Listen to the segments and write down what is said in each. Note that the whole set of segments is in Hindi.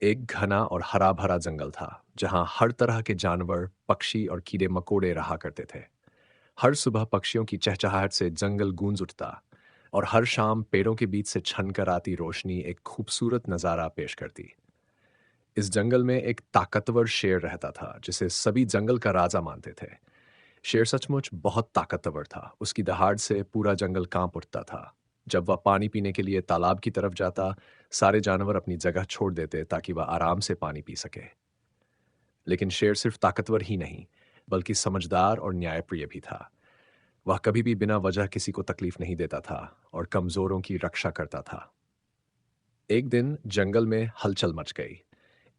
एक घना और हरा भरा जंगल था जहां हर तरह के जानवर, पक्षी और कीड़े मकोड़े रहा करते थे। हर सुबह पक्षियों की चहचहाहट से जंगल गूंज उठता और हर शाम पेड़ों के बीच से छनकर आती रोशनी एक खूबसूरत नज़ारा पेश करती। इस जंगल में एक ताकतवर शेर रहता था जिसे सभी जंगल का राजा मानते थे। शेर सचमुच बहुत ताकतवर था, उसकी दहाड़ से पूरा जंगल कांप उठता था। जब वह पानी पीने के लिए तालाब की तरफ जाता, सारे जानवर अपनी जगह छोड़ देते ताकि वह आराम से पानी पी सके। लेकिन शेर सिर्फ ताकतवर ही नहीं, बल्कि समझदार और न्यायप्रिय भी था। वह कभी भी बिना वजह किसी को तकलीफ नहीं देता था और कमजोरों की रक्षा करता था। एक दिन जंगल में हलचल मच गई।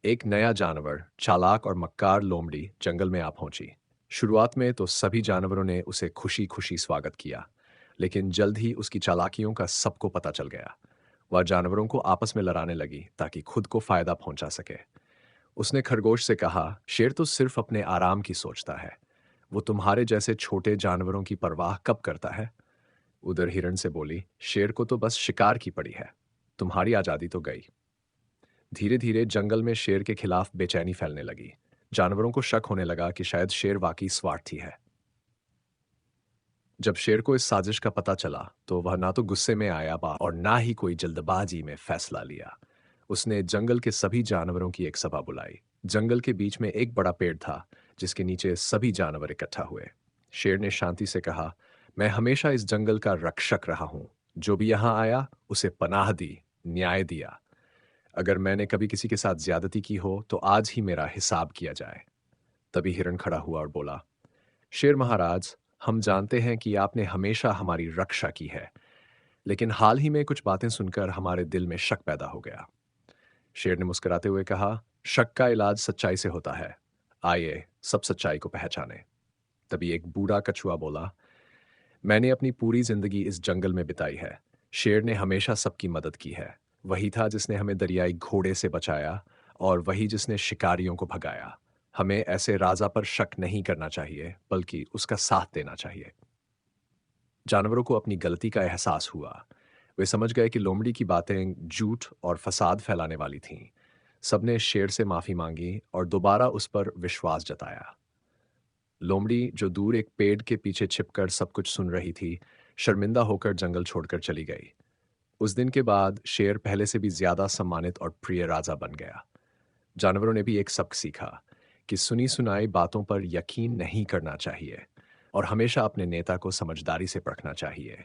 एक नया जानवर, चालाक और मक्कार लोमड़ी, जंगल में आ पहुंची। शुरुआत में तो सभी जानवरों ने उसे खुशी खुशी स्वागत किया, लेकिन जल्द ही उसकी चालाकियों का सबको पता चल गया। वह जानवरों को आपस में लड़ाने लगी ताकि खुद को फायदा पहुंचा सके। उसने खरगोश से कहा, शेर तो सिर्फ अपने आराम की सोचता है। वो तुम्हारे जैसे छोटे जानवरों की परवाह कब करता है? उधर हिरण से बोली, शेर को तो बस शिकार की पड़ी है, तुम्हारी आजादी तो गई। धीरे धीरे जंगल में शेर के खिलाफ बेचैनी फैलने लगी। जानवरों को शक होने लगा कि शायद शेर वाकई स्वार्थी है। जब शेर को इस साजिश का पता चला तो वह ना तो गुस्से में आया और ना ही कोई जल्दबाजी में फैसला लिया। उसने जंगल के सभी जानवरों की एक सभा बुलाई। जंगल के बीच में एक बड़ा पेड़ था जिसके नीचे सभी जानवर इकट्ठा हुए। शेर ने शांति से कहा, मैं हमेशा इस जंगल का रक्षक रहा हूं। जो भी यहां आया उसे पनाह दी, न्याय दिया। अगर मैंने कभी किसी के साथ ज्यादती की हो तो आज ही मेरा हिसाब किया जाए। तभी हिरण खड़ा हुआ और बोला, शेर महाराज, हम जानते हैं कि आपने हमेशा हमारी रक्षा की है, लेकिन हाल ही में कुछ बातें सुनकर हमारे दिल में शक पैदा हो गया। शेर ने मुस्कुराते हुए कहा, शक का इलाज सच्चाई से होता है। आइए सब सच्चाई को पहचाने। तभी एक बूढ़ा कछुआ बोला, मैंने अपनी पूरी जिंदगी इस जंगल में बिताई है। शेर ने हमेशा सबकी मदद की है। वही था जिसने हमें दरियाई घोड़े से बचाया और वही जिसने शिकारियों को भगाया। हमें ऐसे राजा पर शक नहीं करना चाहिए, बल्कि उसका साथ देना चाहिए। जानवरों को अपनी गलती का एहसास हुआ। वे समझ गए कि लोमड़ी की बातें झूठ और फसाद फैलाने वाली थीं। सबने शेर से माफी मांगी और दोबारा उस पर विश्वास जताया। लोमड़ी, जो दूर एक पेड़ के पीछे छिपकर सब कुछ सुन रही थी, शर्मिंदा होकर जंगल छोड़कर चली गई। उस दिन के बाद शेर पहले से भी ज्यादा सम्मानित और प्रिय राजा बन गया। जानवरों ने भी एक सबक सीखा कि सुनी सुनाई बातों पर यकीन नहीं करना चाहिए और हमेशा अपने नेता को समझदारी से परखना चाहिए।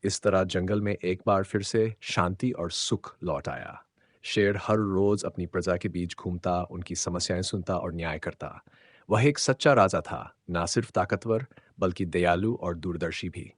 इस तरह जंगल में एक बार फिर से शांति और सुख लौट आया। शेर हर रोज अपनी प्रजा के बीच घूमता, उनकी समस्याएं सुनता और न्याय करता। वह एक सच्चा राजा था, ना सिर्फ ताकतवर, बल्कि दयालु और दूरदर्शी भी।